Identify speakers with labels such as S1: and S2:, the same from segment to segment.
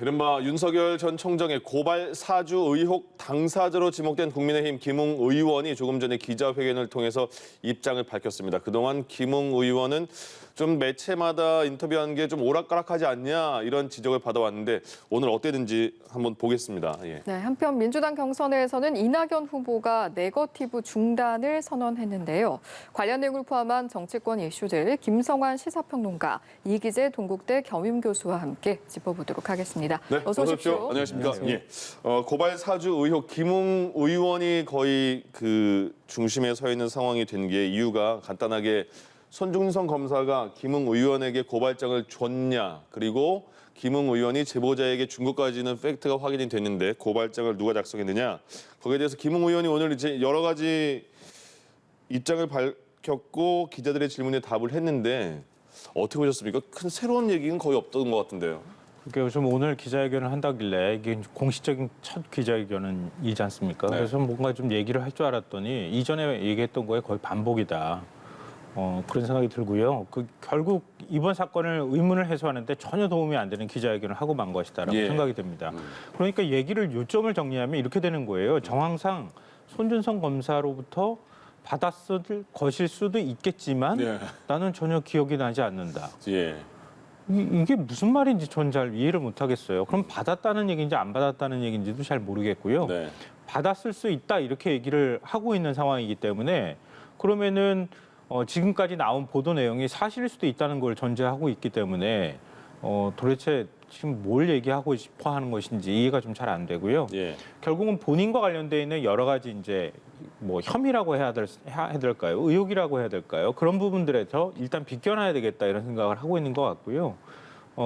S1: 이른바 윤석열 전 총장의 고발 사주 의혹 당사자로 지목된 국민의힘 김웅 의원이 조금 전에 기자회견을 통해서 입장을 밝혔습니다. 그동안 김웅 의원은 좀 매체마다 인터뷰한 게 좀 오락가락하지 않냐 이런 지적을 받아왔는데 오늘 어땠는지 한번 보겠습니다. 예.
S2: 네, 한편 민주당 경선에서는 이낙연 후보가 네거티브 중단을 선언했는데요. 관련 내용을 포함한 정치권 이슈들 김성환 시사평론가, 이기재 동국대 겸임교수와 함께 짚어보도록 하겠습니다.
S1: 네,
S2: 어서 오십시오.
S1: 안녕하십니까. 예. 고발 사주 의혹 김웅 의원이 거의 그 중심에 서 있는 상황이 된 게 이유가 간단하게 손준성 검사가 김웅 의원에게 고발장을 줬냐, 그리고 김웅 의원이 제보자에게 준 것까지는 팩트가 확인이 됐는데 고발장을 누가 작성했느냐, 거기에 대해서 김웅 의원이 오늘 이제 여러 가지 입장을 밝혔고 기자들의 질문에 답을 했는데 어떻게 보셨습니까? 큰 새로운 얘기는 거의 없던 것 같은데요.
S3: 그러니까 좀 오늘 기자회견을 한다길래 이게 공식적인 첫 기자회견이지 않습니까?
S1: 네.
S3: 그래서 뭔가 좀 얘기를 할 줄 알았더니 이전에 얘기했던 거에 거의 반복이다. 그런 생각이 들고요. 결국 이번 사건을 의문을 해소하는데 전혀 도움이 안 되는 기자회견을 하고 만 것이다라고
S1: 예.
S3: 생각이 듭니다. 그러니까 얘기를 요점을 정리하면 이렇게 되는 거예요. 정황상 손준성 검사로부터 받았을 것일 수도 있겠지만
S1: 예.
S3: 나는 전혀 기억이 나지 않는다.
S1: 예.
S3: 이게 무슨 말인지 전 잘 이해를 못 하겠어요. 그럼 받았다는 얘기인지 안 받았다는 얘기인지도 잘 모르겠고요.
S1: 네.
S3: 받았을 수 있다 이렇게 얘기를 하고 있는 상황이기 때문에 그러면은 지금까지 나온 보도 내용이 사실일 수도 있다는 걸 전제하고 있기 때문에 도대체 지금 뭘 얘기하고 싶어 하는 것인지 이해가 좀 잘 안 되고요.
S1: 예.
S3: 결국은 본인과 관련돼 있는 여러 가지 이제 뭐 혐의라고 해야 될까요? 의혹이라고 해야 될까요? 그런 부분들에서 일단 비껴놔야 되겠다 이런 생각을 하고 있는 것 같고요.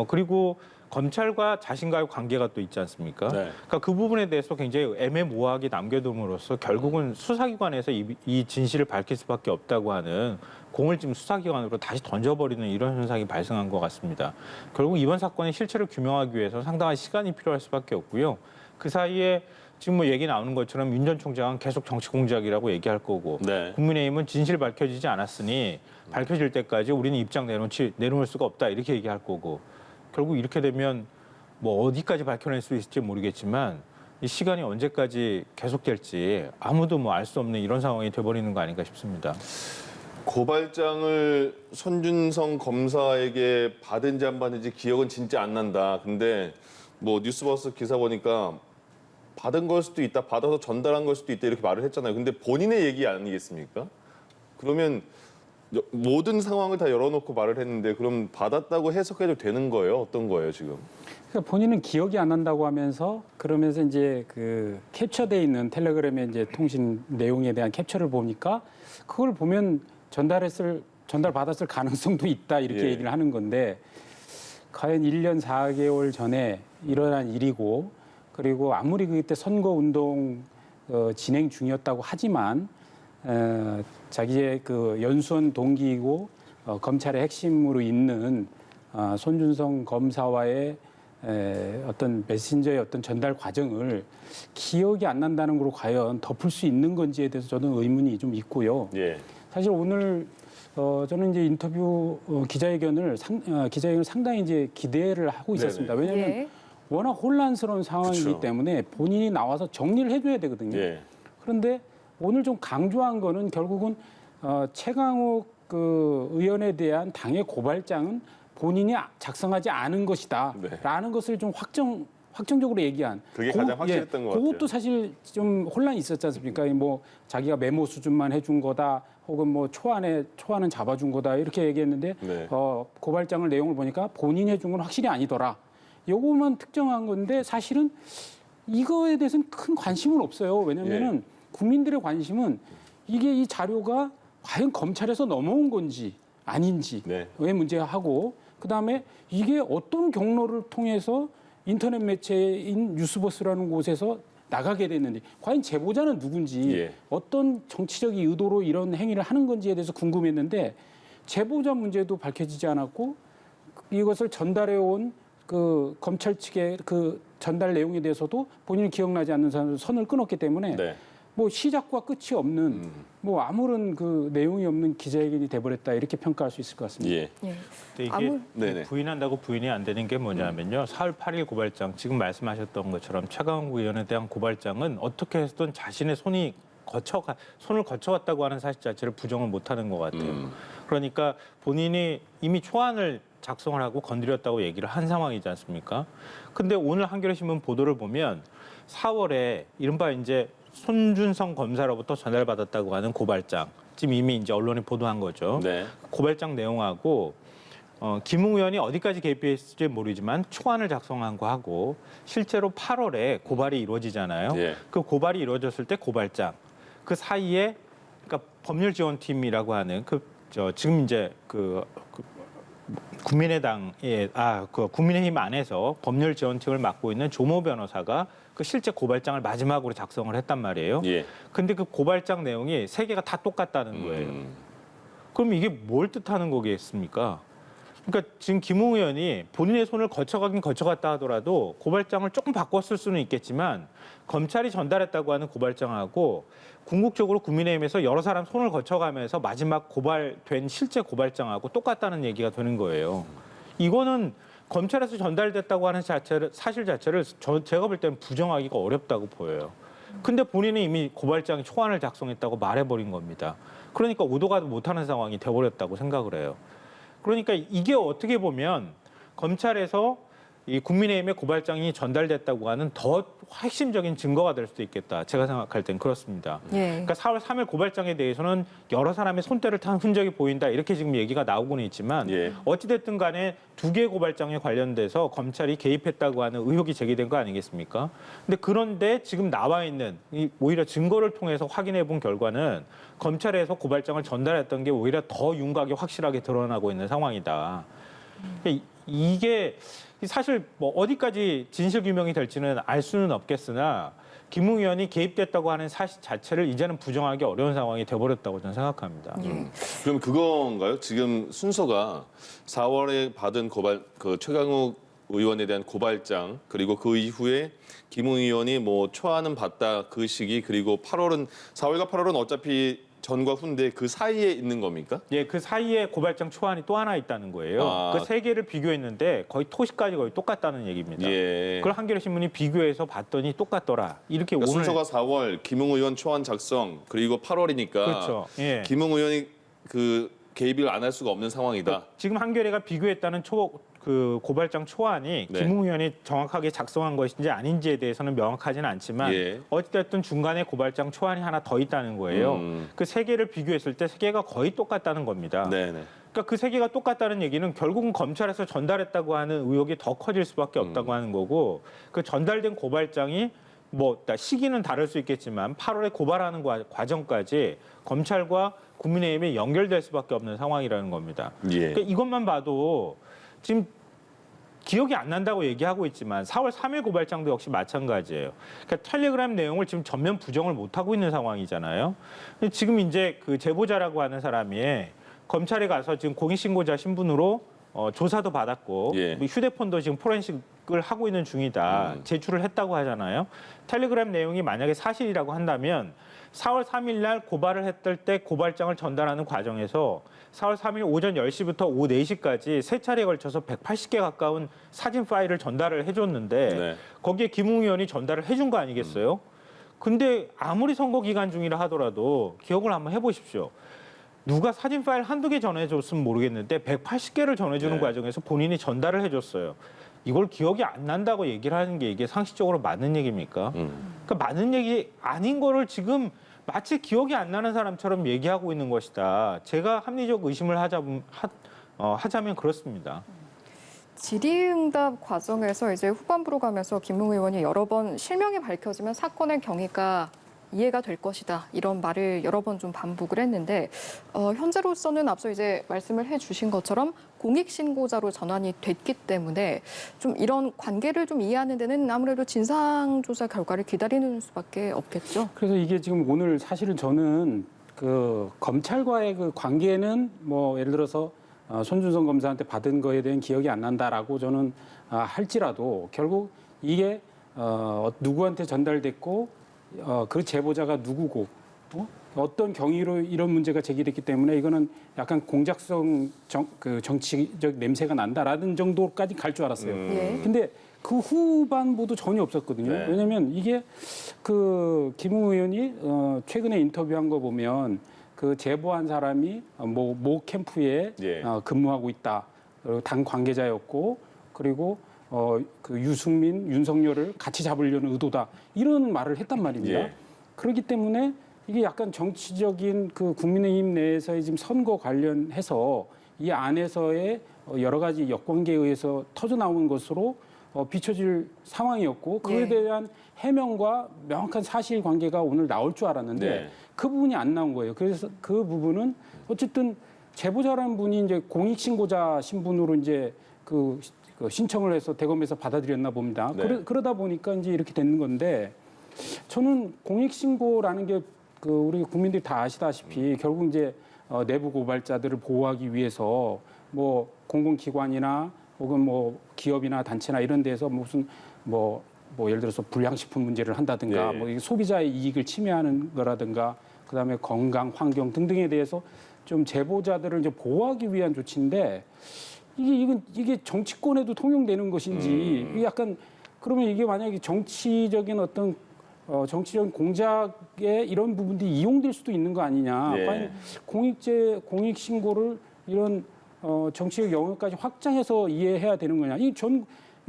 S3: 그리고 검찰과 자신과의 관계가 또 있지 않습니까?
S1: 네.
S3: 그러니까 그 부분에 대해서 굉장히 애매모호하게 남겨둠으로써 결국은 수사기관에서 이 진실을 밝힐 수밖에 없다고 하는 공을 지금 수사기관으로 다시 던져버리는 이런 현상이 발생한 것 같습니다. 결국 이번 사건의 실체를 규명하기 위해서 상당한 시간이 필요할 수밖에 없고요. 그 사이에 지금 뭐 얘기 나오는 것처럼 윤 전 총장은 계속 정치 공작이라고 얘기할 거고
S1: 네.
S3: 국민의힘은 진실 밝혀지지 않았으니 밝혀질 때까지 우리는 입장 내놓을 수가 없다 이렇게 얘기할 거고 결국 이렇게 되면 뭐 어디까지 밝혀낼 수 있을지 모르겠지만 이 시간이 언제까지 계속될지 아무도 뭐 알 수 없는 이런 상황이 돼버리는 거 아닌가 싶습니다.
S1: 고발장을 손준성 검사에게 받은지 안 받은지 기억은 진짜 안 난다. 근데 뭐 뉴스버스 기사 보니까 받은 걸 수도 있다, 받아서 전달한 걸 수도 있다 이렇게 말을 했잖아요. 근데 본인의 얘기 아니겠습니까? 그러면 모든 상황을 다 열어놓고 말을 했는데 그럼 받았다고 해석해도 되는 거예요? 어떤 거예요 지금?
S4: 그러니까 본인은 기억이 안 난다고 하면서 그러면서 이제 그 캡처돼 있는 텔레그램의 이제 통신 내용에 대한 캡처를 보니까 그걸 보면 전달받았을 가능성도 있다 이렇게
S1: 예.
S4: 얘기를 하는 건데 과연 1년 4개월 전에 일어난 일이고 그리고 아무리 그때 선거 운동 진행 중이었다고 하지만 자기의 그 연수원 동기이고 검찰의 핵심으로 있는 손준성 검사와의 어떤 메신저의 어떤 전달 과정을 기억이 안 난다는 걸로 과연 덮을 수 있는 건지에 대해서 저는 의문이 좀 있고요.
S1: 예.
S4: 사실 오늘 저는 이제 인터뷰 기자회견을 상당히 이제 기대를 하고 있었습니다. 왜냐하면
S2: 예.
S4: 워낙 혼란스러운 상황이기
S1: 그쵸.
S4: 때문에 본인이 나와서 정리를 해줘야 되거든요.
S1: 예.
S4: 그런데 오늘 좀 강조한 거는 결국은 최강욱 그 의원에 대한 당의 고발장은 본인이 작성하지 않은 것이다라는 것을 좀 확정적으로 얘기한.
S1: 그게 가장 확실했던 것 같아요.
S4: 그것도 사실 좀 혼란이 있었지 않습니까? 뭐 자기가 메모 수준만 해준 거다, 혹은 뭐 초안은 잡아준 거다 이렇게 얘기했는데
S1: 네.
S4: 고발장을 내용을 보니까 본인이 해준 건 확실히 아니더라. 요거만 특정한 건데 사실은 이거에 대해서는 큰 관심은 없어요. 왜냐하면은 국민들의 관심은 이게 이 자료가 과연 검찰에서 넘어온 건지 아닌지
S1: 네.
S4: 왜 문제하고 그다음에 이게 어떤 경로를 통해서 인터넷 매체인 뉴스버스라는 곳에서 나가게 됐는지 과연 제보자는 누군지
S1: 예.
S4: 어떤 정치적 의도로 이런 행위를 하는 건지에 대해서 궁금했는데 제보자 문제도 밝혀지지 않았고 이것을 전달해온 그 검찰 측의 그 전달 내용에 대해서도 본인이 기억나지 않는 사람을 선을 끊었기 때문에
S1: 네.
S4: 뭐 시작과 끝이 없는 뭐 아무런 그 내용이 없는 기자회견이 돼버렸다 이렇게 평가할 수 있을 것 같습니다.
S1: 예.
S2: 예.
S3: 근데 이게
S1: 네네.
S3: 부인한다고 부인이 안 되는 게 뭐냐면요. 4월 8일 고발장, 지금 말씀하셨던 것처럼 최강욱 의원에 대한 고발장은 어떻게 해서든 자신의 손을 거쳐갔다고 하는 사실 자체를 부정을 못하는 것 같아요. 그러니까 본인이 이미 초안을 작성을 하고 건드렸다고 얘기를 한 상황이지 않습니까? 근데 오늘 한겨레 신문 보도를 보면 4월에 이른바 이제 손준성 검사로부터 전달받았다고 하는 고발장, 지금 이미 이제 언론이 보도한 거죠.
S1: 네.
S3: 고발장 내용하고 김웅 의원이 어디까지 개입했을지 모르지만 초안을 작성한 거 하고 실제로 8월에 고발이 이루어지잖아요.
S1: 예.
S3: 그 고발이 이루어졌을 때 고발장, 그 사이에 그러니까 법률지원팀이라고 하는 지금 이제 국민의힘 안에서 법률지원팀을 맡고 있는 조모 변호사가 그 실제 고발장을 마지막으로 작성을 했단 말이에요.
S1: 예.
S3: 근데 그 고발장 내용이 세 개가 다 똑같다는 거예요. 그럼 이게 뭘 뜻하는 거겠습니까? 그러니까 지금 김웅 의원이 본인의 손을 거쳐갔다 하더라도 고발장을 조금 바꿨을 수는 있겠지만 검찰이 전달했다고 하는 고발장하고 궁극적으로 국민의힘에서 여러 사람 손을 거쳐가면서 마지막 고발된 실제 고발장하고 똑같다는 얘기가 되는 거예요. 이거는 검찰에서 전달됐다고 하는 사실 자체를 제가 볼 때는 부정하기가 어렵다고 보여요. 근데 본인이 이미 고발장 초안을 작성했다고 말해버린 겁니다. 그러니까 오도가도 못하는 상황이 돼버렸다고 생각을 해요. 그러니까 이게 어떻게 보면 검찰에서 이 국민의힘의 고발장이 전달됐다고 하는 더 핵심적인 증거가 될 수도 있겠다. 제가 생각할 땐 그렇습니다.
S2: 예.
S3: 그러니까 4월 3일 고발장에 대해서는 여러 사람의 손때를 탄 흔적이 보인다. 이렇게 지금 얘기가 나오고는 있지만
S1: 예.
S3: 어찌됐든 간에 두 개의 고발장에 관련돼서 검찰이 개입했다고 하는 의혹이 제기된 거 아니겠습니까? 그런데 지금 나와 있는 오히려 증거를 통해서 확인해 본 결과는 검찰에서 고발장을 전달했던 게 오히려 더 윤곽이 확실하게 드러나고 있는 상황이다. 이게 사실 뭐 어디까지 진실 규명이 될지는 알 수는 없겠으나 김웅 의원이 개입됐다고 하는 사실 자체를 이제는 부정하기 어려운 상황이 돼버렸다고 저는 생각합니다.
S1: 그럼 그건가요? 지금 순서가 4월에 받은 최강욱 의원에 대한 고발장 그리고 그 이후에 김웅 의원이 뭐 초안은 받다 그 시기 그리고 4월과 8월은 어차피 전과 후인데 그 사이에 있는 겁니까?
S3: 예, 그 사이에 고발장 초안이 또 하나 있다는 거예요.
S1: 아.
S3: 그 세 개를 비교했는데 거의 토시까지 거의 똑같다는 얘기입니다.
S1: 예.
S3: 그걸 한겨레 신문이 비교해서 봤더니 똑같더라. 이렇게
S1: 그러니까
S3: 오늘
S1: 순서가 4월 김웅 의원 초안 작성 그리고 8월이니까
S3: 그렇죠. 예.
S1: 김웅 의원이 그 개입을 안 할 수가 없는 상황이다.
S3: 지금 한겨레가 비교했다는 고발장 초안이
S1: 네.
S3: 김웅 의원이 정확하게 작성한 것인지 아닌지에 대해서는 명확하지는 않지만
S1: 예.
S3: 어찌됐든 중간에 고발장 초안이 하나 더 있다는 거예요. 그 세 개를 비교했을 때 세 개가 거의 똑같다는 겁니다.
S1: 네네.
S3: 그러니까 그 세 개가 똑같다는 얘기는 결국은 검찰에서 전달했다고 하는 의혹이 더 커질 수밖에 없다고 하는 거고 그 전달된 고발장이 뭐 시기는 다를 수 있겠지만 8월에 고발하는 과정까지 검찰과 국민의힘이 연결될 수밖에 없는 상황이라는 겁니다.
S1: 예.
S3: 그러니까 이것만 봐도 지금 기억이 안 난다고 얘기하고 있지만 4월 3일 고발장도 역시 마찬가지예요. 그러니까 텔레그램 내용을 지금 전면 부정을 못하고 있는 상황이잖아요. 근데 지금 이제 그 제보자라고 하는 사람이 검찰에 가서 지금 공익신고자 신분으로 조사도 받았고
S1: 예.
S3: 휴대폰도 지금 포렌식을 하고 있는 중이다. 제출을 했다고 하잖아요. 텔레그램 내용이 만약에 사실이라고 한다면 4월 3일 날 고발을 했을 때 고발장을 전달하는 과정에서 4월 3일 오전 10시부터 오후 4시까지 세 차례에 걸쳐서 180개 가까운 사진 파일을 전달을 해줬는데
S1: 네.
S3: 거기에 김웅 의원이 전달을 해준 거 아니겠어요? 근데 아무리 선거 기간 중이라 하더라도 기억을 한번 해보십시오. 누가 사진 파일 한두 개 전해줬으면 모르겠는데 180개를 전해주는
S1: 네.
S3: 과정에서 본인이 전달을 해줬어요. 이걸 기억이 안 난다고 얘기를 하는 게 이게 상식적으로 맞는 얘기입니까? 그러니까 맞는 얘기 아닌 거를 지금 마치 기억이 안 나는 사람처럼 얘기하고 있는 것이다. 제가 합리적 의심을 하자면 그렇습니다.
S2: 질의응답 과정에서 이제 후반부로 가면서 김웅 의원이 여러 번 실명이 밝혀지면 사건의 경위가 이해가 될 것이다. 이런 말을 여러 번 좀 반복을 했는데 현재로서는 앞서 이제 말씀을 해주신 것처럼 공익신고자로 전환이 됐기 때문에 좀 이런 관계를 좀 이해하는 데는 아무래도 진상조사 결과를 기다리는 수밖에 없겠죠.
S4: 그래서 이게 지금 오늘 사실은 저는 그 검찰과의 그 관계는 뭐 예를 들어서 손준성 검사한테 받은 거에 대한 기억이 안 난다라고 저는 할지라도 결국 이게 누구한테 전달됐고 그 제보자가 누구고 어떤 경위로 이런 문제가 제기됐기 때문에 이거는 약간 공작성 정치적 냄새가 난다라는 정도까지 갈 줄 알았어요.
S2: 예.
S4: 근데 그 후반부도 전혀 없었거든요.
S1: 네.
S4: 왜냐하면 이게 그 김웅 의원이 최근에 인터뷰한 거 보면 그 제보한 사람이 모 캠프에
S1: 예.
S4: 근무하고 있다. 당 관계자였고 그리고 그 유승민, 윤석열을 같이 잡으려는 의도다. 이런 말을 했단 말입니다.
S1: 예.
S4: 그렇기 때문에 이게 약간 정치적인 그 국민의힘 내에서의 지금 선거 관련해서 이 안에서의 여러 가지 역관계에 의해서 터져 나오는 것으로 비춰질 상황이었고 그에
S2: 예.
S4: 대한 해명과 명확한 사실관계가 오늘 나올 줄 알았는데
S1: 네.
S4: 그 부분이 안 나온 거예요. 그래서 그 부분은 어쨌든 제보자라는 분이 이제 공익신고자 신분으로 이제 그 신청을 해서 대검에서 받아들였나 봅니다.
S1: 네.
S4: 그러다 보니까 이제 이렇게 되는 건데 저는 공익신고라는 게 그 우리 국민들이 다 아시다시피 결국 이제 내부 고발자들을 보호하기 위해서 뭐 공공기관이나 혹은 뭐 기업이나 단체나 이런 데서 무슨 뭐 예를 들어서 불량식품 문제를 한다든가
S1: 네.
S4: 뭐 이게 소비자의 이익을 침해하는 거라든가 그다음에 건강, 환경 등등에 대해서 좀 제보자들을 이제 보호하기 위한 조치인데 이게 정치권에도 통용되는 것인지 이게 약간 그러면 이게 만약에 정치적인 어떤 정치적인 공작에 이런 부분들이 이용될 수도 있는 거 아니냐.
S1: 예.
S4: 과연 공익 신고를 이런 정치적 영역까지 확장해서 이해해야 되는 거냐. 이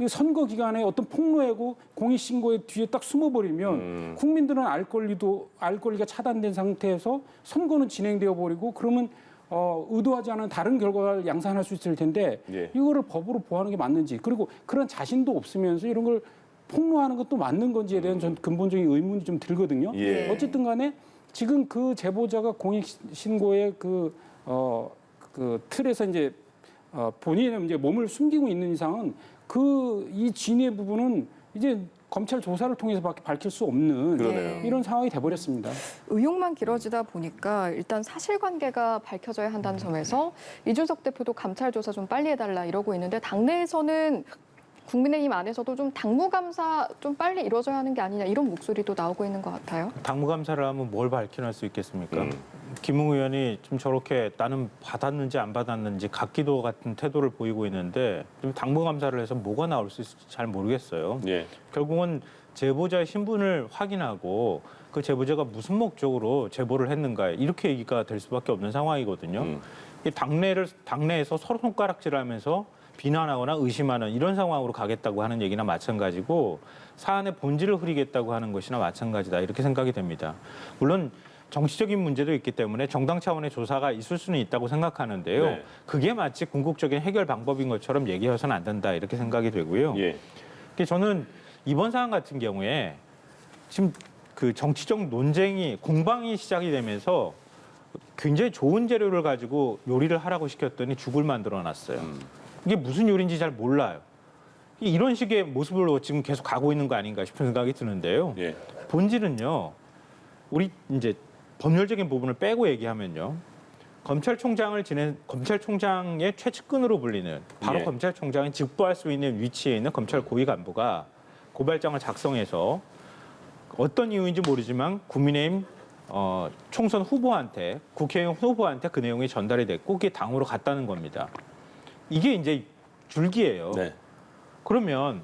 S4: 선거 기간에 어떤 폭로하고 공익 신고의 뒤에 딱 숨어버리면 국민들은 알 권리가 차단된 상태에서 선거는 진행되어 버리고 그러면 의도하지 않은 다른 결과를 양산할 수 있을 텐데
S1: 예.
S4: 이거를 법으로 보호하는 게 맞는지 그리고 그런 자신도 없으면서 이런 걸 폭로하는 것도 맞는 건지에 대한 전 근본적인 의문이 좀 들거든요.
S1: 예.
S4: 어쨌든 간에 지금 그 제보자가 공익 신고의 그 틀에서 이제 본인의 이제 몸을 숨기고 있는 이상은 이 진의 부분은 이제 검찰 조사를 통해서밖에 밝힐 수 없는
S1: 그러네요.
S4: 이런 상황이 돼버렸습니다.
S2: 의혹만 길어지다 보니까 일단 사실관계가 밝혀져야 한다는 점에서 이준석 대표도 감찰 조사 좀 빨리 해달라 이러고 있는데 당내에서는 국민의힘 안에서도 좀 당무감사 좀 빨리 이루어져야 하는 게 아니냐 이런 목소리도 나오고 있는 것 같아요.
S3: 당무감사를 하면 뭘 밝혀낼 수 있겠습니까? 김웅 의원이 좀 저렇게 나는 받았는지 안 받았는지 각기도 같은 태도를 보이고 있는데 좀 당무감사를 해서 뭐가 나올 수 있을지 잘 모르겠어요.
S1: 예.
S3: 결국은 제보자의 신분을 확인하고 그 제보자가 무슨 목적으로 제보를 했는가 이렇게 얘기가 될 수밖에 없는 상황이거든요. 이 당내에서 서로 손가락질하면서 비난하거나 의심하는 이런 상황으로 가겠다고 하는 얘기나 마찬가지고 사안의 본질을 흐리겠다고 하는 것이나 마찬가지다 이렇게 생각이 됩니다. 물론 정치적인 문제도 있기 때문에 정당 차원의 조사가 있을 수는 있다고 생각하는데요.
S1: 네.
S3: 그게 마치 궁극적인 해결 방법인 것처럼 얘기해서는 안 된다 이렇게 생각이 되고요.
S1: 예.
S3: 저는 이번 사안 같은 경우에 지금 그 정치적 논쟁이 공방이 시작이 되면서 굉장히 좋은 재료를 가지고 요리를 하라고 시켰더니 죽을 만들어 놨어요. 이게 무슨 요리인지 잘 몰라요. 이런 식의 모습으로 지금 계속 가고 있는 거 아닌가 싶은 생각이 드는데요.
S1: 예.
S3: 본질은요. 우리 이제 법률적인 부분을 빼고 얘기하면요. 검찰총장의 최측근으로 불리는 바로
S1: 예.
S3: 검찰총장이 직보할 수 있는 위치에 있는 검찰 고위 간부가 고발장을 작성해서 어떤 이유인지 모르지만 국민의힘 총선 후보한테 국회의원 후보한테 그 내용이 전달이 됐고 그게 당으로 갔다는 겁니다. 이게 이제 줄기예요.
S1: 네.
S3: 그러면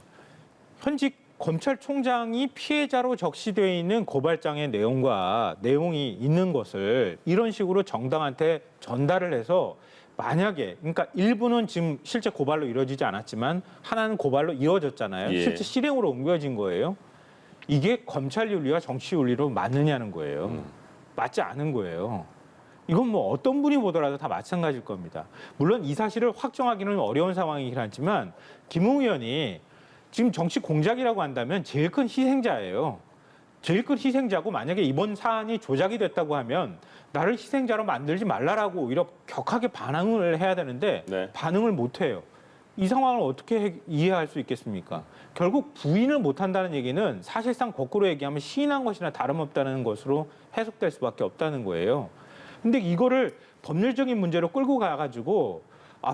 S3: 현직 검찰총장이 피해자로 적시되어 있는 고발장의 내용이 있는 것을 이런 식으로 정당한테 전달을 해서 만약에 그러니까 일부는 지금 실제 고발로 이루어지지 않았지만 하나는 고발로 이루어졌잖아요.
S1: 예.
S3: 실제 실행으로 옮겨진 거예요. 이게 검찰 윤리와 정치 윤리로 맞느냐는 거예요. 맞지 않은 거예요. 이건 뭐 어떤 분이 보더라도 다 마찬가지일 겁니다. 물론 이 사실을 확정하기는 어려운 상황이긴 하지만 김웅 의원이 지금 정치 공작이라고 한다면 제일 큰 희생자예요. 제일 큰 희생자고 만약에 이번 사안이 조작이 됐다고 하면 나를 희생자로 만들지 말라라고 오히려 격하게 반항을 해야 되는데
S1: 네.
S3: 반응을 못 해요. 이 상황을 어떻게 이해할 수 있겠습니까? 결국 부인을 못한다는 얘기는 사실상 거꾸로 얘기하면 시인한 것이나 다름없다는 것으로 해석될 수밖에 없다는 거예요. 근데 이거를 법률적인 문제로 끌고 가가지고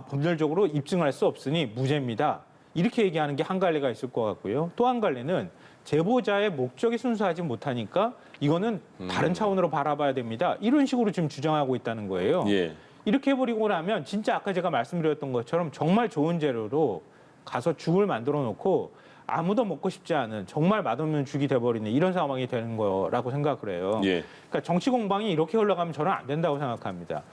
S3: 법률적으로 입증할 수 없으니 무죄입니다. 이렇게 얘기하는 게 한 갈래가 있을 것 같고요. 또 한 갈래는 제보자의 목적이 순수하지 못하니까 이거는 다른 차원으로 바라봐야 됩니다. 이런 식으로 지금 주장하고 있다는 거예요.
S1: 예.
S3: 이렇게 해버리고 나면 진짜 아까 제가 말씀드렸던 것처럼 정말 좋은 재료로 가서 죽을 만들어 놓고 아무도 먹고 싶지 않은 정말 맛없는 죽이 돼버리는 이런 상황이 되는 거라고 생각을 해요.
S1: 예.
S3: 그러니까 정치 공방이 이렇게 흘러가면 저는 안 된다고 생각합니다.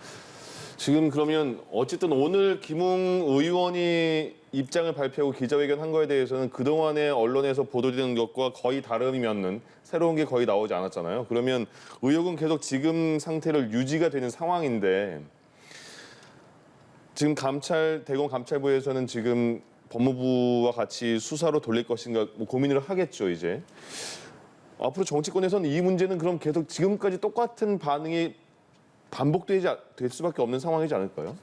S1: 지금 그러면 어쨌든 오늘 김웅 의원이 입장을 발표하고 기자회견 한 거에 대해서는 그동안에 언론에서 보도되는 것과 거의 다름이 없는 새로운 게 거의 나오지 않았잖아요. 그러면 의혹은 계속 지금 상태를 유지가 되는 상황인데 지금 대검 감찰부에서는 지금 법무부와 같이 수사로 돌릴 것인가 뭐 고민을 하겠죠, 이제. 앞으로 정치권에서는 이 문제는 그럼 계속 지금까지 똑같은 반응이 될 수밖에 없는 상황이지 않을까요?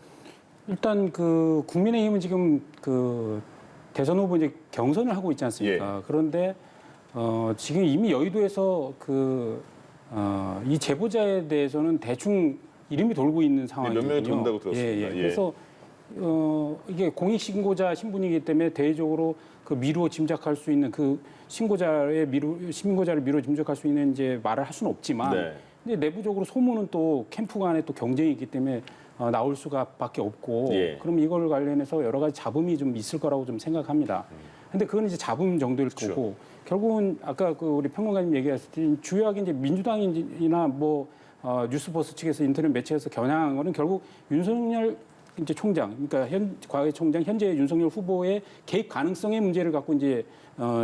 S4: 일단 그 국민의힘은 지금 그 대선 후보 이제 경선을 하고 있지 않습니까? 그런데 지금 이미 여의도에서 이 제보자에 대해서는 대충 이름이 돌고 있는 상황이거든요.
S1: 몇 명이 돈다고 들었습니다. 예.
S4: 그래서 이게 공익 신고자 신분이기 때문에 대외적으로 그 미루어 짐작할 수 있는 그 신고자를 미루어 짐작할 수 있는 이제 말을 할 수는 없지만.
S1: 네.
S4: 근데 내부적으로 소문은 또 캠프 간에 또 경쟁이 있기 때문에 나올 수밖에 없고
S1: 예.
S4: 그럼 이걸 관련해서 여러 가지 잡음이 좀 있을 거라고 좀 생각합니다. 근데 그건 이제 잡음 정도일
S1: 그렇죠.
S4: 거고 결국은 아까 그 우리 평론가님 얘기하셨을 때 주요하게 이제 민주당이나 뭐 뉴스버스 측에서 인터넷 매체에서 겨냥한 거는 결국 윤석열 이제 총장, 그러니까 과거의 총장, 현재 윤석열 후보의 개입 가능성의 문제를 갖고 이제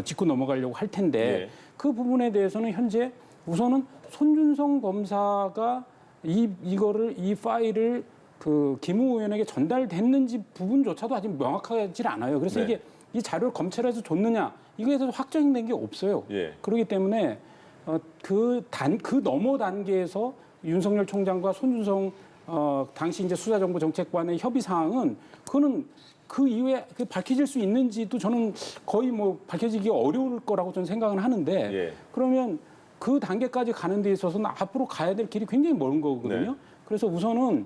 S4: 짚고 넘어가려고 할 텐데
S1: 예.
S4: 그 부분에 대해서는 현재 우선은 손준성 검사가 이 파일을 그 김웅 의원에게 전달됐는지 부분조차도 아직 명확하지 않아요. 그래서
S1: 네.
S4: 이게 이 자료를 검찰에서 줬느냐 이거에 대해서 확정된 게 없어요.
S1: 예.
S4: 그렇기 때문에 그 너머 단계에서 윤석열 총장과 손준성 당시 이제 수사정보정책관의 협의 사항은 그거는 그 이후에 밝혀질 수 있는지도 저는 거의 뭐 밝혀지기 어려울 거라고 저는 생각은 하는데
S1: 예.
S4: 그러면 그 단계까지 가는 데 있어서는 앞으로 가야 될 길이 굉장히 먼 거거든요.
S1: 네.
S4: 그래서 우선은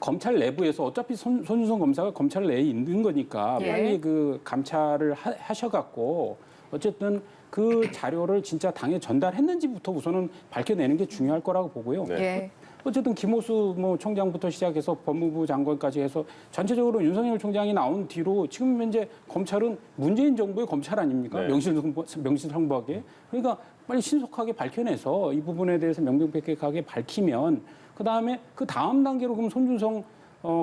S4: 검찰 내부에서 어차피 손준성 검사가 검찰 내에 있는 거니까
S2: 예.
S4: 빨리 그 감찰을 하셔갖고 어쨌든 그 자료를 진짜 당에 전달했는지부터 우선은 밝혀내는 게 중요할 거라고 보고요.
S1: 네.
S2: 예.
S4: 어쨌든 김호수 뭐 총장부터 시작해서 법무부 장관까지 해서 전체적으로 윤석열 총장이 나온 뒤로 지금 현재 검찰은 문재인 정부의 검찰 아닙니까?
S1: 네.
S4: 명실상부하게. 그러니까 빨리 신속하게 밝혀내서 이 부분에 대해서 명명백백하게 밝히면 그다음에 그 다음 단계로 그럼 손준성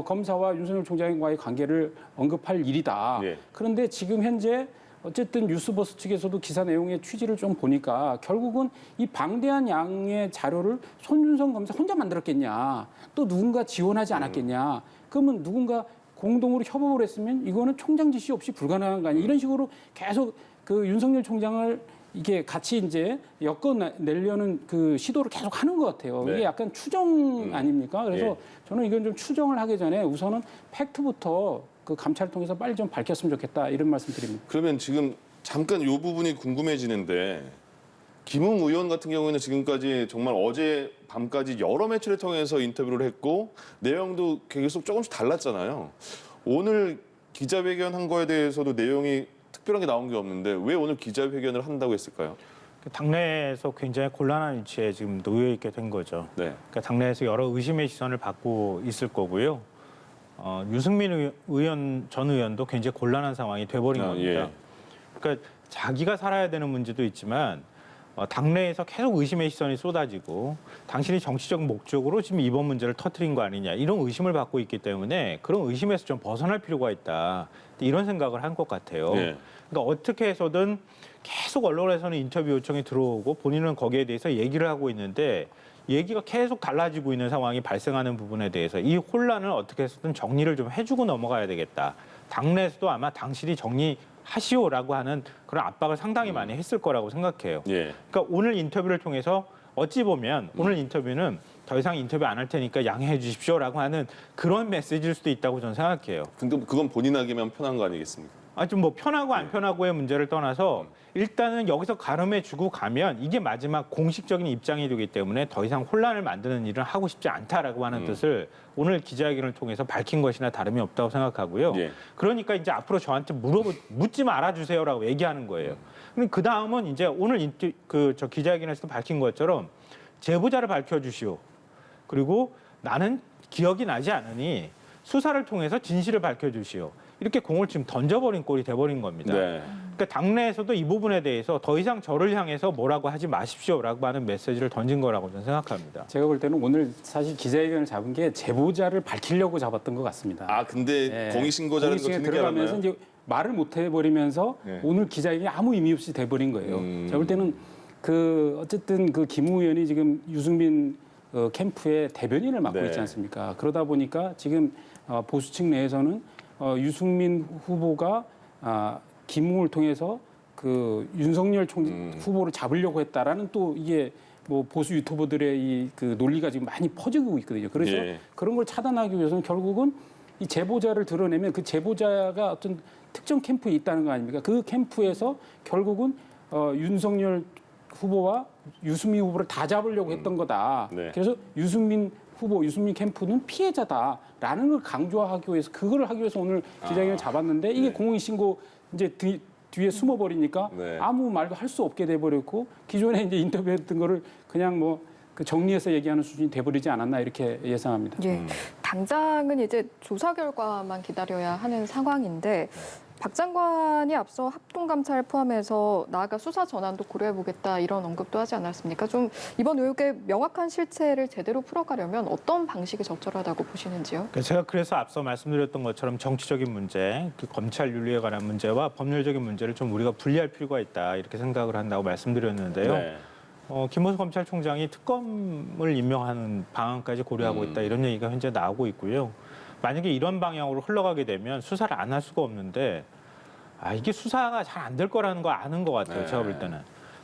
S4: 검사와 윤석열 총장과의 관계를 언급할 일이다.
S1: 예.
S4: 그런데 지금 현재 어쨌든 뉴스버스 측에서도 기사 내용의 취지를 좀 보니까 결국은 이 방대한 양의 자료를 손준성 검사 혼자 만들었겠냐, 또 누군가 지원하지 않았겠냐, 그러면 누군가 공동으로 협업을 했으면 이거는 총장 지시 없이 불가능한 거 아니야. 이런 식으로 계속 그 윤석열 총장을 이게 같이 이제 엮어내려는 그 시도를 계속 하는 것 같아요.
S1: 네.
S4: 이게 약간 추정 아닙니까? 그래서
S1: 예.
S4: 저는 이건 좀 추정을 하기 전에 우선은 팩트부터 그 감찰을 통해서 빨리 좀 밝혔으면 좋겠다 이런 말씀 드립니다.
S1: 그러면 지금 잠깐 이 부분이 궁금해지는데 김웅 의원 같은 경우에는 지금까지 정말 어제 밤까지 여러 매체를 통해서 인터뷰를 했고 내용도 계속 조금씩 달랐잖아요. 오늘 기자회견 한 거에 대해서도 내용이 특별한 게 나온 게 없는데 왜 오늘 기자회견을 한다고 했을까요?
S3: 당내에서 굉장히 곤란한 위치에 지금 놓여 있게 된 거죠.
S1: 네.
S3: 그러니까 당내에서 여러 의심의 시선을 받고 있을 거고요. 유승민 전 의원도 굉장히 곤란한 상황이 돼버린 겁니다.
S1: 예.
S3: 그러니까 자기가 살아야 되는 문제도 있지만 당내에서 계속 의심의 시선이 쏟아지고 당신이 정치적 목적으로 지금 이번 문제를 터뜨린 거 아니냐 이런 의심을 받고 있기 때문에 그런 의심에서 좀 벗어날 필요가 있다 이런 생각을 한 것 같아요.
S1: 예.
S3: 그러니까 어떻게 해서든 계속 언론에서는 인터뷰 요청이 들어오고 본인은 거기에 대해서 얘기를 하고 있는데 얘기가 계속 달라지고 있는 상황이 발생하는 부분에 대해서 이 혼란을 어떻게 해서든 정리를 좀 해주고 넘어가야 되겠다. 당내에서도 아마 당신이 정리하시오라고 하는 그런 압박을 상당히 많이 했을 거라고 생각해요.
S1: 예.
S3: 그러니까 오늘 인터뷰를 통해서 어찌 보면 오늘 인터뷰는 더 이상 인터뷰 안 할 테니까 양해해 주십시오라고 하는 그런 메시지일 수도 있다고 저는 생각해요.
S1: 근데 그건 본인에게만 편한 거 아니겠습니까?
S3: 좀 뭐 편하고 안 편하고의 문제를 떠나서 일단은 여기서 가름해 주고 가면 이게 마지막 공식적인 입장이 되기 때문에 더 이상 혼란을 만드는 일을 하고 싶지 않다라고 하는 뜻을 오늘 기자회견을 통해서 밝힌 것이나 다름이 없다고 생각하고요.
S1: 예.
S3: 그러니까 이제 앞으로 저한테 묻지 말아주세요라고 얘기하는 거예요. 그럼 그 다음은 이제 오늘 저 기자회견에서도 밝힌 것처럼 제보자를 밝혀주시오. 그리고 나는 기억이 나지 않으니 수사를 통해서 진실을 밝혀주시오. 이렇게 공을 지금 던져버린 꼴이 돼버린 겁니다.
S1: 네.
S3: 그러니까 당내에서도 이 부분에 대해서 더 이상 저를 향해서 뭐라고 하지 마십시오라고 하는 메시지를 던진 거라고 저는 생각합니다.
S4: 제가 볼 때는 오늘 사실 기자회견을 잡은 게 제보자를 밝히려고 잡았던 것 같습니다.
S1: 아 근데
S4: 예.
S1: 공익신고자라는 거
S4: 공익신고에
S1: 뒤늦게
S4: 들어가면서
S1: 알았나요?
S4: 이제 말을 못 해버리면서
S1: 네.
S4: 오늘 기자회견이 아무 의미 없이 돼버린 거예요. 제가 볼 때는 어쨌든 김 의원이 지금 유승민 캠프의 대변인을 맡고
S1: 네.
S4: 있지 않습니까? 그러다 보니까 지금 보수층 내에서는 유승민 후보가 김웅을 통해서 그 윤석열 후보를 잡으려고 했다라는 또 이게 뭐 보수 유튜버들의 그 논리가 지금 많이 퍼지고 있거든요. 그래서
S1: 예.
S4: 그런 걸 차단하기 위해서는 결국은 이 제보자를 드러내면 그 제보자가 어떤 특정 캠프에 있다는 거 아닙니까? 그 캠프에서 결국은 윤석열 후보와 유승민 후보를 다 잡으려고 했던 거다.
S1: 네.
S4: 그래서 유승민 후보, 유승민 캠프는 피해자다라는 걸 강조하기 위해서 그걸 하기 위해서 오늘 기자회견을 잡았는데 이게
S1: 네.
S4: 공익신고 이제 뒤에 숨어버리니까
S1: 네.
S4: 아무 말도 할 수 없게 돼버렸고 기존에 이제 인터뷰했던 거를 그냥 뭐 그 정리해서 얘기하는 수준이 돼버리지 않았나 이렇게 예상합니다.
S2: 예, 당장은 이제 조사 결과만 기다려야 하는 상황인데 박 장관이 앞서 합동감찰 포함해서 나아가 수사 전환도 고려해보겠다 이런 언급도 하지 않았습니까? 좀 이번 의혹의 명확한 실체를 제대로 풀어가려면 어떤 방식이 적절하다고 보시는지요?
S3: 제가 그래서 앞서 말씀드렸던 것처럼 정치적인 문제, 그 검찰 윤리에 관한 문제와 법률적인 문제를 좀 우리가 분리할 필요가 있다 이렇게 생각을 한다고 말씀드렸는데요.
S1: 네.
S3: 김호수 검찰총장이 특검을 임명하는 방안까지 고려하고 있다 이런 얘기가 현재 나오고 있고요. 만약에 이런 방향으로 흘러가게 되면 수사를 안 할 수가 없는데 이게 수사가 잘 안 될 거라는 거 아는 것 같아요.
S1: 네.
S3: 제가 볼 때는.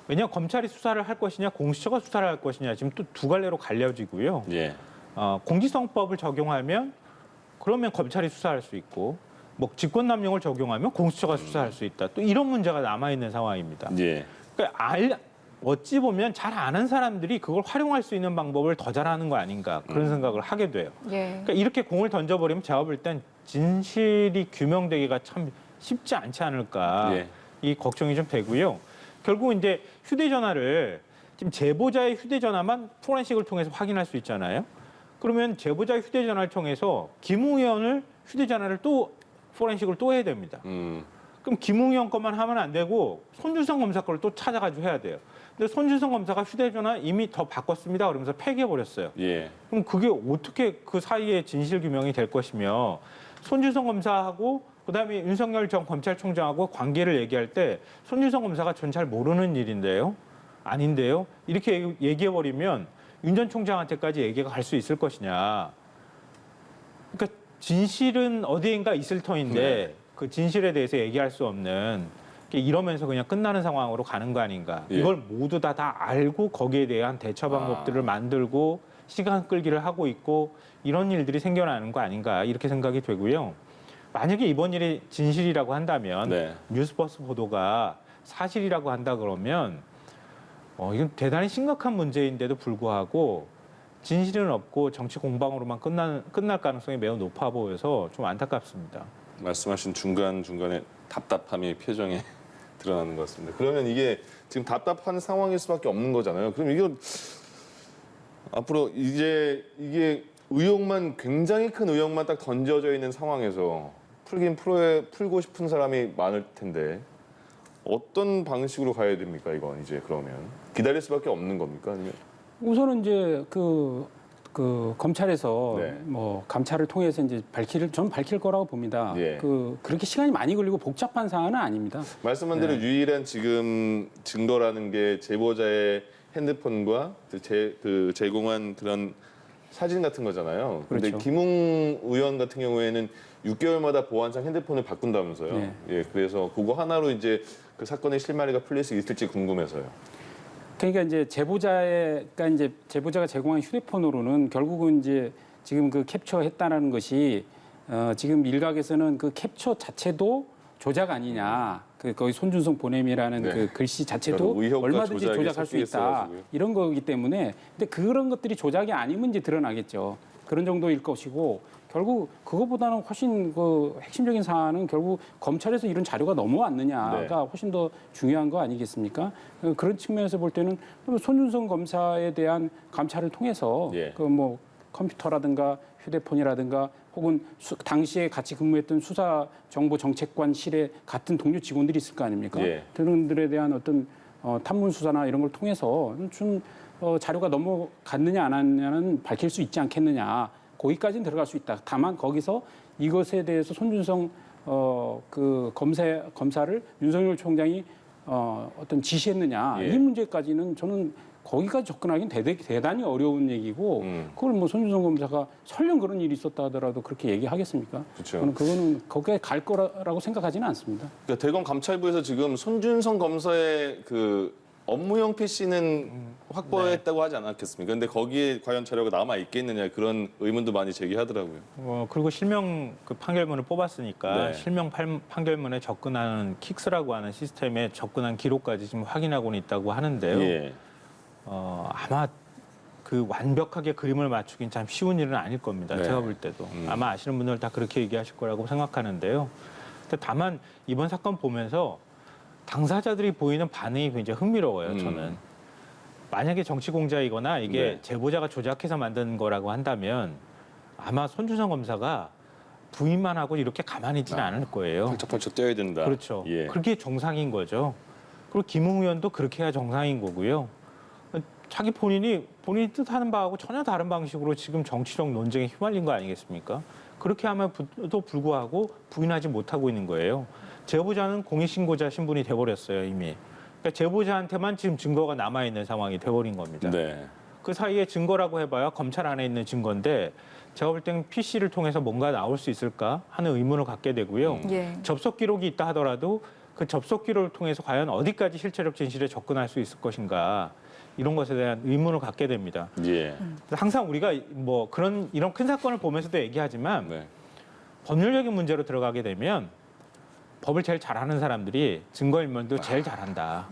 S3: 왜냐하면 검찰이 수사를 할 것이냐 공수처가 수사를 할 것이냐 지금 또 두 갈래로 갈려지고요.
S1: 예.
S3: 공직선거법을 적용하면 그러면 검찰이 수사할 수 있고 뭐 직권남용을 적용하면 공수처가 수사할 수 있다. 또 이런 문제가 남아있는 상황입니다.
S1: 예.
S3: 그러니까 어찌 보면 잘 아는 사람들이 그걸 활용할 수 있는 방법을 더 잘하는 거 아닌가 그런 생각을 하게 돼요.
S2: 예.
S3: 그러니까 이렇게 공을 던져버리면 제가 볼 땐 진실이 규명되기가 참 쉽지 않지 않을까
S1: 예.
S3: 이 걱정이 좀 되고요. 결국 이제 휴대전화를 지금 제보자의 휴대전화만 포렌식을 통해서 확인할 수 있잖아요. 그러면 제보자의 휴대전화를 통해서 김웅 의원을 휴대전화를 또 포렌식을 또 해야 됩니다. 그럼 김웅 의원 것만 하면 안 되고 손준성 검사 거를 또 찾아가지고 해야 돼요. 근데 손준성 검사가 휴대전화 이미 더 바꿨습니다. 그러면서 폐기해버렸어요.
S1: 예.
S3: 그럼 그게 어떻게 그 사이에 진실 규명이 될 것이며 손준성 검사하고 그다음에 윤석열 전 검찰총장하고 관계를 얘기할 때 손준성 검사가 전 잘 모르는 일인데요. 아닌데요. 이렇게 얘기해버리면 윤 전 총장한테까지 얘기가 갈 수 있을 것이냐. 그러니까 진실은 어디인가 있을 터인데
S1: 네.
S3: 그 진실에 대해서 얘기할 수 없는 이러면서 그냥 끝나는 상황으로 가는 거 아닌가.
S1: 예.
S3: 이걸 모두 다 알고 거기에 대한 대처 방법들을 만들고 시간 끌기를 하고 있고 이런 일들이 생겨나는 거 아닌가 이렇게 생각이 되고요. 만약에 이번 일이 진실이라고 한다면
S1: 네.
S3: 뉴스버스 보도가 사실이라고 한다 그러면 이건 대단히 심각한 문제인데도 불구하고 진실은 없고 정치 공방으로만 끝날 가능성이 매우 높아 보여서 좀 안타깝습니다.
S1: 말씀하신 중간중간에 답답함이 표정에 드러나는 것 같습니다. 그러면 이게 지금 답답한 상황일 수밖에 없는 거잖아요. 그럼 이거 앞으로 이제 이게 의혹만 굉장히 큰 의혹만 딱 던져져 있는 상황에서 풀고 싶은 사람이 많을 텐데 어떤 방식으로 가야 됩니까? 이건 이제 그러면 기다릴 수밖에 없는 겁니까? 아니면
S4: 우선은 이제 그 검찰에서
S1: 네.
S4: 뭐 감찰을 통해서 이제 저는 밝힐 거라고 봅니다.
S1: 예.
S4: 그렇게 시간이 많이 걸리고 복잡한 사안은 아닙니다.
S1: 말씀한 대로 유일한 지금 증거라는 게 제보자의 핸드폰과 제공한 그런 사진 같은 거잖아요. 그런데
S4: 그렇죠.
S1: 김웅 의원 같은 경우에는 6개월마다 보안상 핸드폰을 바꾼다면서요.
S4: 네.
S1: 예, 그래서 그거 하나로 이제 그 사건의 실마리가 풀릴 수 있을지 궁금해서요.
S4: 그러니까 이제 제보자가 제공한 휴대폰으로는 결국은 이제 지금 그 캡처했다라는 것이 지금 일각에서는 그 캡처 자체도 조작 아니냐. 거기 손준성 보냄이라는
S1: 네.
S4: 그 글씨 자체도
S1: 그러니까 의혹과
S4: 얼마든지
S1: 조작이
S4: 조작할 수
S1: 섞여
S4: 있다.
S1: 있어가지고요.
S4: 이런 거기 때문에 근데 그런 것들이 조작이 아니면 이제 드러나겠죠. 그런 정도일 것이고 결국 그것보다는 훨씬 그 핵심적인 사안은 결국 검찰에서 이런 자료가 넘어왔느냐가
S1: 네.
S4: 훨씬 더 중요한 거 아니겠습니까? 그런 측면에서 볼 때는 손준성 검사에 대한 감찰을 통해서
S1: 예.
S4: 그 뭐 컴퓨터라든가 휴대폰이라든가 혹은 당시에 같이 근무했던 수사정보정책관실에 같은 동료 직원들이 있을 거 아닙니까?
S1: 예.
S4: 그런 들에 대한 어떤 탐문 수사나 이런 걸 통해서 좀 자료가 넘어갔느냐 안 왔느냐는 밝힐 수 있지 않겠느냐. 거기까지는 들어갈 수 있다. 다만 거기서 이것에 대해서 손준성 그 검사를 윤석열 총장이 어떤 지시했느냐
S1: 예.
S4: 이 문제까지는 저는 거기까지 접근하기는 대단히 어려운 얘기고 그걸 뭐 손준성 검사가 설령 그런 일이 있었다 하더라도 그렇게 얘기하겠습니까?
S1: 그렇죠.
S4: 저는 그거는 거기에 갈 거라고 생각하지는 않습니다.
S1: 그러니까 대검 감찰부에서 지금 손준성 검사의 그 업무용 PC는 확보했다고 하지 않았겠습니까? 근데 거기에 과연 자료가 남아 있겠느냐 그런 의문도 많이 제기하더라고요.
S3: 그리고 실명 그 판결문을 뽑았으니까
S1: 네.
S3: 실명 판결문에 접근하는 킥스라고 하는 시스템에 접근한 기록까지 지금 확인하고는 있다고 하는데요.
S1: 예.
S3: 아마 그 완벽하게 그림을 맞추긴 참 쉬운 일은 아닐 겁니다.
S1: 네.
S3: 제가 볼 때도. 아마 아시는 분들 다 그렇게 얘기하실 거라고 생각하는데요. 근데 다만 이번 사건 보면서 당사자들이 보이는 반응이 굉장히 흥미로워요, 저는. 만약에 정치 공작이거나 이게
S1: 네.
S3: 제보자가 조작해서 만든 거라고 한다면 아마 손준성 검사가 부인만 하고 이렇게 가만히 있지는 않을 거예요.
S1: 펄쩍펄쩍 뛰어야 된다.
S3: 그렇죠.
S1: 예.
S3: 그게 정상인 거죠. 그리고 김웅 의원도 그렇게 해야 정상인 거고요. 자기 본인이 뜻하는 바하고 전혀 다른 방식으로 지금 정치적 논쟁에 휘말린 거 아니겠습니까? 그렇게 하면도 불구하고 부인하지 못하고 있는 거예요. 제보자는 공익신고자 신분이 돼버렸어요, 이미. 그러니까 제보자한테만 지금 증거가 남아있는 상황이 돼버린 겁니다.
S1: 네.
S3: 그 사이에 증거라고 해봐야 검찰 안에 있는 증거인데 제가 볼 때는 PC를 통해서 뭔가 나올 수 있을까 하는 의문을 갖게 되고요.
S2: 예.
S3: 접속 기록이 있다 하더라도 그 접속 기록을 통해서 과연 어디까지 실체적 진실에 접근할 수 있을 것인가 이런 것에 대한 의문을 갖게 됩니다.
S1: 예.
S3: 항상 우리가 뭐 이런 큰 사건을 보면서도 얘기하지만
S1: 네.
S3: 법률적인 문제로 들어가게 되면 법을 제일 잘하는 사람들이 증거인멸도 제일 잘한다.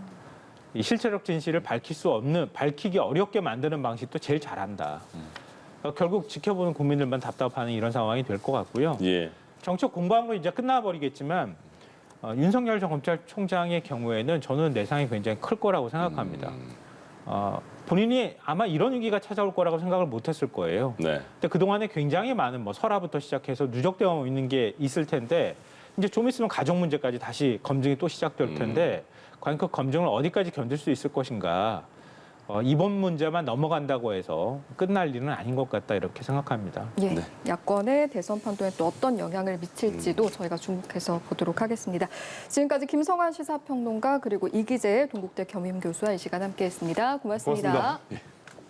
S3: 이 실체적 진실을 밝히기 어렵게 만드는 방식도 제일 잘한다. 그러니까 결국 지켜보는 국민들만 답답하는 이런 상황이 될 것 같고요.
S1: 예.
S3: 정책 공방으로 이제 끝나버리겠지만 윤석열 전 검찰총장의 경우에는 저는 내상이 굉장히 클 거라고 생각합니다. 본인이 아마 이런 위기가 찾아올 거라고 생각을 못했을 거예요.
S1: 네.
S3: 근데 그동안에 굉장히 많은 뭐 설화부터 시작해서 누적되어 있는 게 있을 텐데 이제 좀 있으면 가족 문제까지 다시 검증이 또 시작될 텐데 과연 그 검증을 어디까지 견딜 수 있을 것인가. 이번 문제만 넘어간다고 해서 끝날 일은 아닌 것 같다 이렇게 생각합니다.
S2: 예,
S1: 네.
S2: 야권의 대선 판도에 또 어떤 영향을 미칠지도 저희가 주목해서 보도록 하겠습니다. 지금까지 김성환 시사평론가 그리고 이기재 동국대 겸임교수와 이 시간 함께했습니다. 고맙습니다.
S1: 고맙습니다. 예.